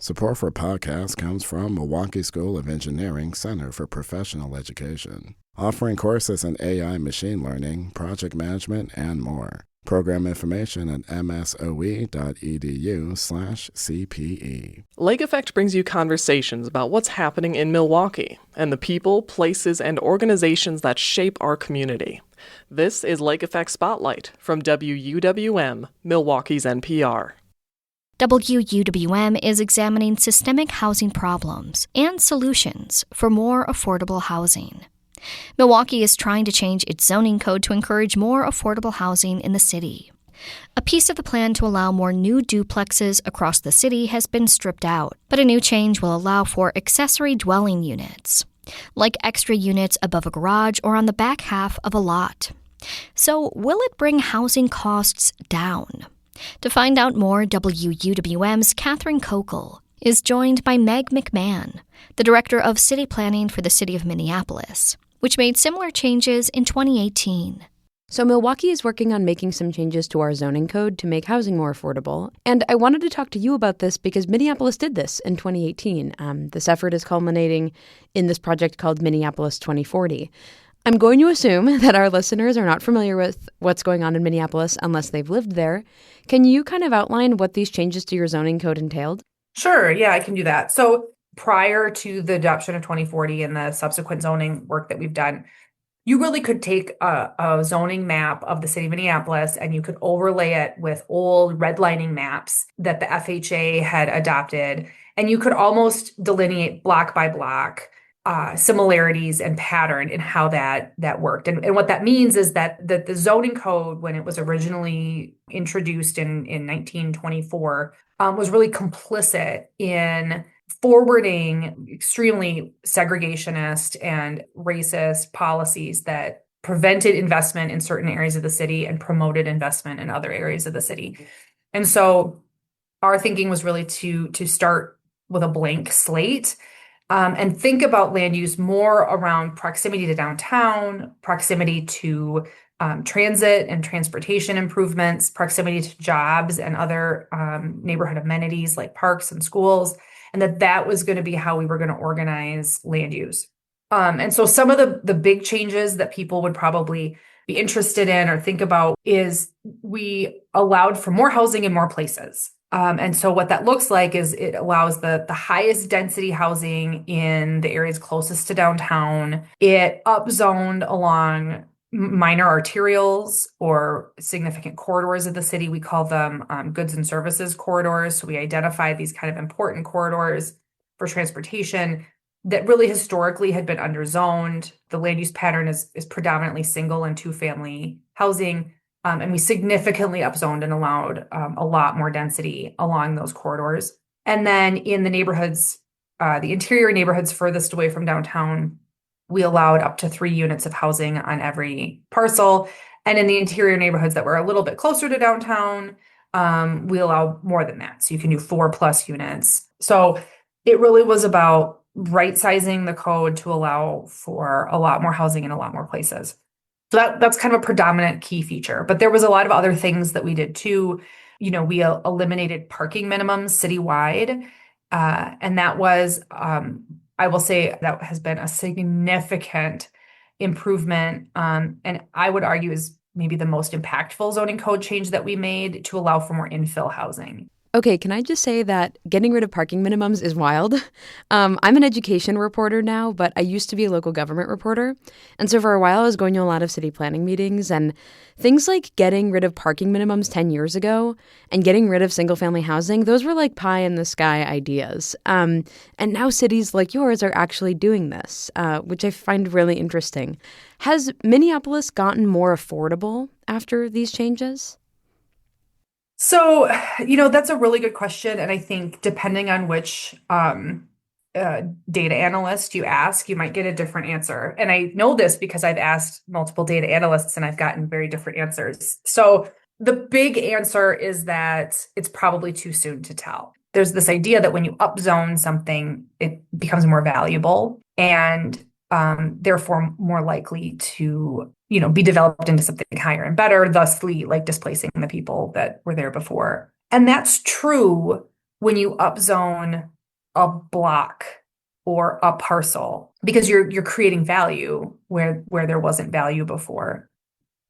Support for podcasts comes from Milwaukee School of Engineering Center for Professional Education, offering courses in AI machine learning, project management, and more. Program information at msoe.edu/CPE. Lake Effect brings you conversations about what's happening in Milwaukee and the people, places, and organizations that shape our community. This is Lake Effect Spotlight from WUWM, Milwaukee's NPR. WUWM is examining systemic housing problems and solutions for more affordable housing. Milwaukee is trying to change its zoning code to encourage more affordable housing in the city. A piece of the plan to allow more new duplexes across the city has been stripped out, but a new change will allow for accessory dwelling units, like extra units above a garage or on the back half of a lot. So, will it bring housing costs down? To find out more, WUWM's Katherine Kokal is joined by Meg McMahan, the Director of City Planning for the City of Minneapolis, which made similar changes in 2018. So Milwaukee is working on making some changes to our zoning code to make housing more affordable. And I wanted to talk to you about this because Minneapolis did this in 2018. This effort is culminating in this project called Minneapolis 2040. I'm going to assume that our listeners are not familiar with what's going on in Minneapolis unless they've lived there. Can you kind of outline what these changes to your zoning code entailed? Sure. Yeah, I can do that. So prior to the adoption of 2040 and the subsequent zoning work that we've done, you really could take a zoning map of the city of Minneapolis and you could overlay it with old redlining maps that the FHA had adopted. And you could almost delineate block by block similarities and pattern in how that worked. And what that means is that the zoning code, when it was originally introduced in 1924, was really complicit in forwarding extremely segregationist and racist policies that prevented investment in certain areas of the city and promoted investment in other areas of the city. And so our thinking was really to start with a blank slate and think about land use more around proximity to downtown, proximity to transit and transportation improvements, proximity to jobs and other neighborhood amenities like parks and schools, and that was going to be how we were going to organize land use. And so some of the big changes that people would probably be interested in or think about is we allowed for more housing in more places. And so what that looks like is it allows the highest density housing in the areas closest to downtown. It upzoned along minor arterials or significant corridors of the city. We call them goods and services corridors. So we identify these kind of important corridors for transportation that really historically had been underzoned. The land use pattern is predominantly single and two-family housing. And we significantly upzoned and allowed a lot more density along those corridors. And then in the neighborhoods, the interior neighborhoods furthest away from downtown, we allowed up to 3 units of housing on every parcel. And in the interior neighborhoods that were a little bit closer to downtown, we allow more than that. So you can do 4+ units. So it really was about right-sizing the code to allow for a lot more housing in a lot more places. So that's kind of a predominant key feature. But there was a lot of other things that we did too. You know, we eliminated parking minimums citywide. And that was, I will say, that has been a significant improvement. And I would argue is maybe the most impactful zoning code change that we made to allow for more infill housing. Okay, can I just say that getting rid of parking minimums is wild? I'm an education reporter now, but I used to be a local government reporter. And so for a while, I was going to a lot of city planning meetings, and things like getting rid of parking minimums 10 years ago and getting rid of single-family housing, those were like pie-in-the-sky ideas. And now cities like yours are actually doing this, which I find really interesting. Has Minneapolis gotten more affordable after these changes? So, that's a really good question. And I think depending on which data analyst you ask, you might get a different answer. And I know this because I've asked multiple data analysts and I've gotten very different answers. So the big answer is that it's probably too soon to tell. There's this idea that when you upzone something, it becomes more valuable and therefore more likely to be developed into something higher and better, thusly like displacing the people that were there before. And that's true when you upzone a block or a parcel because you're creating value where there wasn't value before.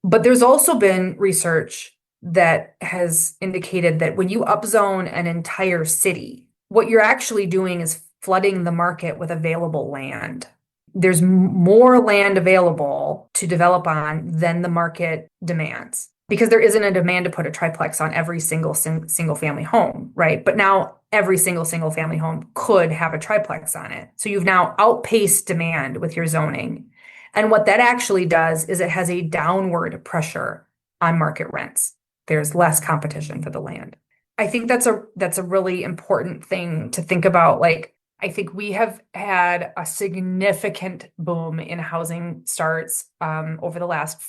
But there's also been research that has indicated that when you upzone an entire city, what you're actually doing is flooding the market with available land. There's more land available to develop on than the market demands because there isn't a demand to put a triplex on every single family home, right? But now every single family home could have a triplex on it. So you've now outpaced demand with your zoning. And what that actually does is it has a downward pressure on market rents. There's less competition for the land. I think that's a really important thing to think about. Like, I think we have had a significant boom in housing starts over the last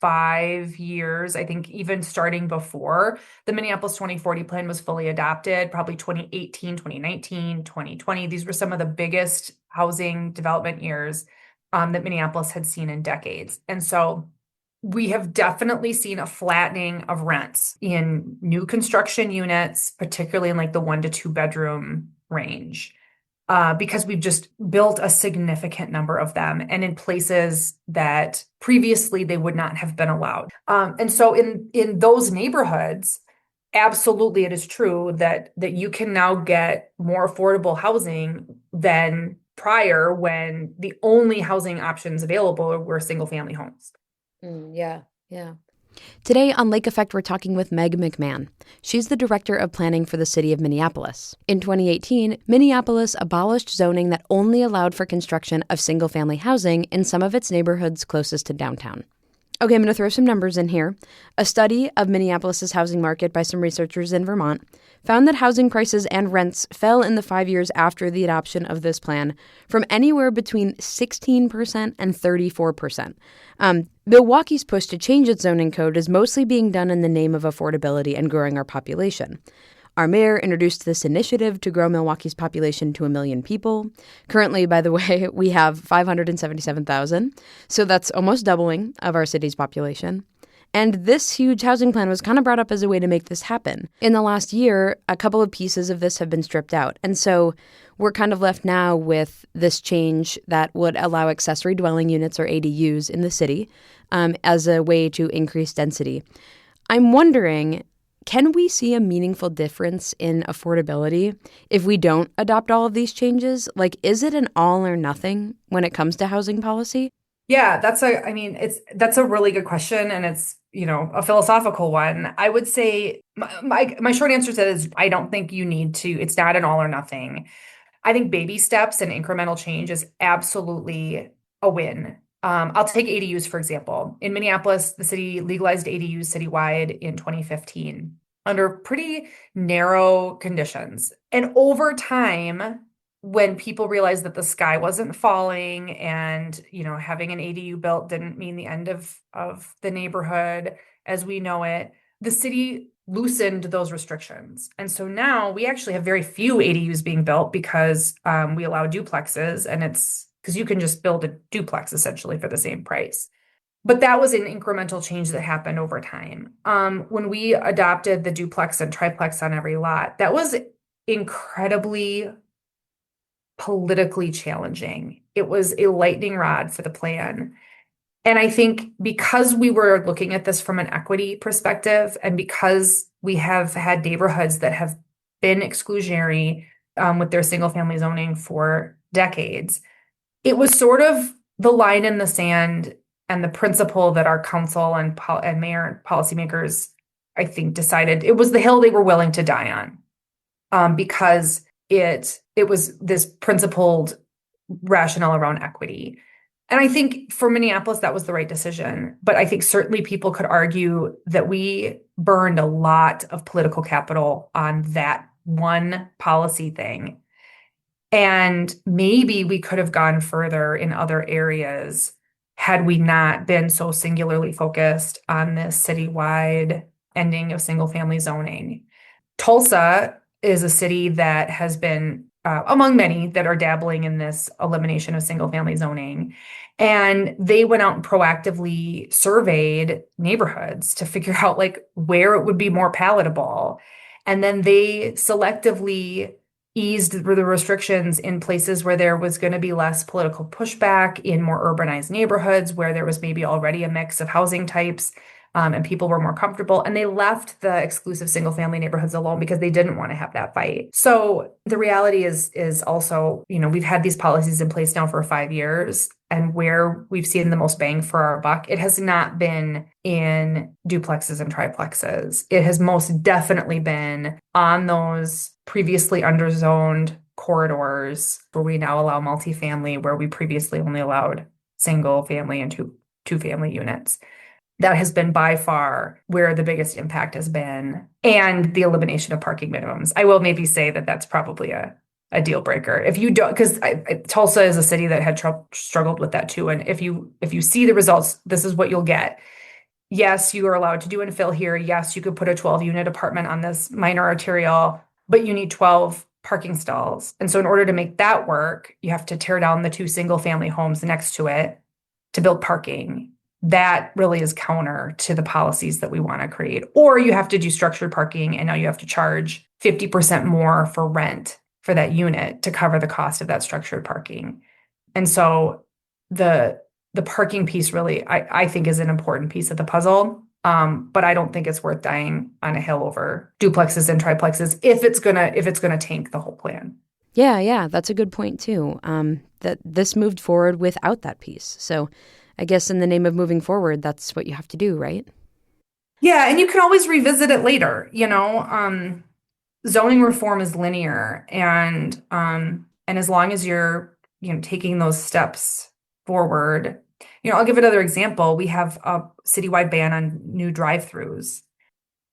5 years. I think even starting before the Minneapolis 2040 plan was fully adopted, probably 2018, 2019, 2020. These were some of the biggest housing development years that Minneapolis had seen in decades. And so we have definitely seen a flattening of rents in new construction units, particularly in like the 1 to 2 bedroom range. Because we've just built a significant number of them and in places that previously they would not have been allowed. And so in those neighborhoods, absolutely it is true that you can now get more affordable housing than prior when the only housing options available were single family homes. Yeah. Today on Lake Effect, we're talking with Meg McMahan. She's the director of planning for the city of Minneapolis. In 2018, Minneapolis abolished zoning that only allowed for construction of single-family housing in some of its neighborhoods closest to downtown. Okay, I'm going to throw some numbers in here. A study of Minneapolis's housing market by some researchers in Vermont found that housing prices and rents fell in the 5 years after the adoption of this plan from anywhere between 16% and 34%. Milwaukee's push to change its zoning code is mostly being done in the name of affordability and growing our population. Our mayor introduced this initiative to grow Milwaukee's population to 1 million people. Currently, by the way, we have 577,000, so that's almost doubling of our city's population. And this huge housing plan was kind of brought up as a way to make this happen. In the last year, a couple of pieces of this have been stripped out. And so we're kind of left now with this change that would allow accessory dwelling units, or ADUs, in the city as a way to increase density. I'm wondering, can we see a meaningful difference in affordability if we don't adopt all of these changes? Like, is it an all or nothing when it comes to housing policy? Yeah, that's a really good question, and it's, a philosophical one. I would say my short answer to that is I don't think you need to. It's not an all or nothing. I think baby steps and incremental change is absolutely a win. I'll take ADUs, for example. In Minneapolis, the city legalized ADUs citywide in 2015 under pretty narrow conditions. And over time, when people realized that the sky wasn't falling and, having an ADU built didn't mean the end of the neighborhood as we know it, the city loosened those restrictions. And so now we actually have very few ADUs being built because we allow duplexes, and it's because you can just build a duplex essentially for the same price. But that was an incremental change that happened over time. When we adopted the duplex and triplex on every lot, that was incredibly politically challenging. It was a lightning rod for the plan. And I think because we were looking at this from an equity perspective, and because we have had neighborhoods that have been exclusionary with their single family zoning for decades, it was sort of the line in the sand and the principle that our council and mayor and policymakers, I think, decided it was the hill they were willing to die on, because it was this principled rationale around equity. And I think for Minneapolis, that was the right decision. But I think certainly people could argue that we burned a lot of political capital on that one policy thing. And maybe we could have gone further in other areas had we not been so singularly focused on this citywide ending of single family zoning. Tulsa is a city that has been among many that are dabbling in this elimination of single family zoning. And they went out and proactively surveyed neighborhoods to figure out like where it would be more palatable. And then they selectively eased the restrictions in places where there was going to be less political pushback, in more urbanized neighborhoods where there was maybe already a mix of housing types, and people were more comfortable. And they left the exclusive single-family neighborhoods alone because they didn't want to have that fight. So the reality is also, we've had these policies in place now for 5 years, and where we've seen the most bang for our buck, it has not been in duplexes and triplexes. It has most definitely been on those previously underzoned corridors where we now allow multifamily, where we previously only allowed single family and two-family units. That has been by far where the biggest impact has been, and the elimination of parking minimums. I will maybe say that that's probably a deal breaker. If you don't, because Tulsa is a city that had struggled with that too. And if you see the results, this is what you'll get. Yes, you are allowed to do infill here. Yes, you could put a 12-unit apartment on this minor arterial, but you need 12 parking stalls. And so in order to make that work, you have to tear down the 2 single-family homes next to it to build parking. That really is counter to the policies that we want to create. Or you have to do structured parking, and now you have to charge 50% more for rent for that unit to cover the cost of that structured parking. And so the parking piece really, I think, is an important piece of the puzzle. But I don't think it's worth dying on a hill over duplexes and triplexes if it's gonna tank the whole plan. Yeah, that's a good point too. That this moved forward without that piece. So I guess in the name of moving forward, that's what you have to do, right? Yeah, and you can always revisit it later. Zoning reform is linear, and as long as you're taking those steps forward, I'll give another example. We have a citywide ban on new drive-throughs.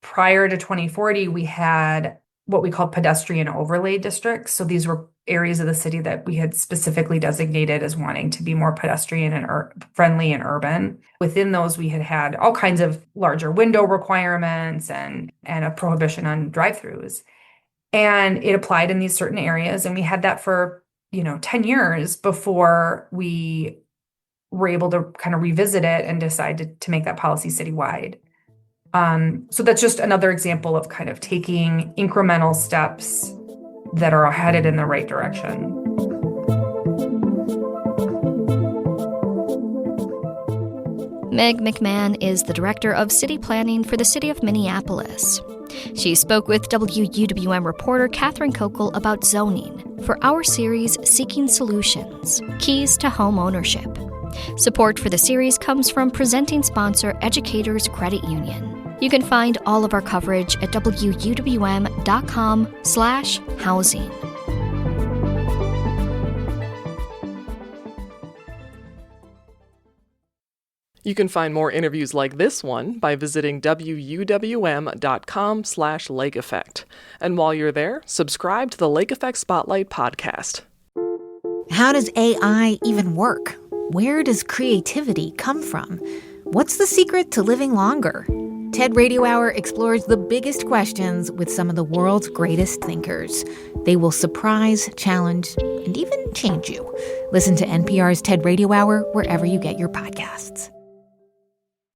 Prior to 2040, we had what we called pedestrian overlay districts. So these were areas of the city that we had specifically designated as wanting to be more pedestrian and friendly and urban. Within those, we had all kinds of larger window requirements and a prohibition on drive-throughs. And it applied in these certain areas. And we had that for, 10 years before we were able to kind of revisit it and decide to make that policy citywide. So that's just another example of kind of taking incremental steps that are headed in the right direction. Meg McMahan is the Director of City Planning for the City of Minneapolis. She spoke with WUWM reporter Katherine Kokal about zoning for our series Seeking Solutions, Keys to Home Ownership. Support for the series comes from presenting sponsor Educators Credit Union. You can find all of our coverage at wuwm.com/housing. You can find more interviews like this one by visiting wuwm.com/Lake Effect. And while you're there, subscribe to the Lake Effect Spotlight podcast. How does AI even work? Where does creativity come from? What's the secret to living longer? TED Radio Hour explores the biggest questions with some of the world's greatest thinkers. They will surprise, challenge, and even change you. Listen to NPR's TED Radio Hour wherever you get your podcasts.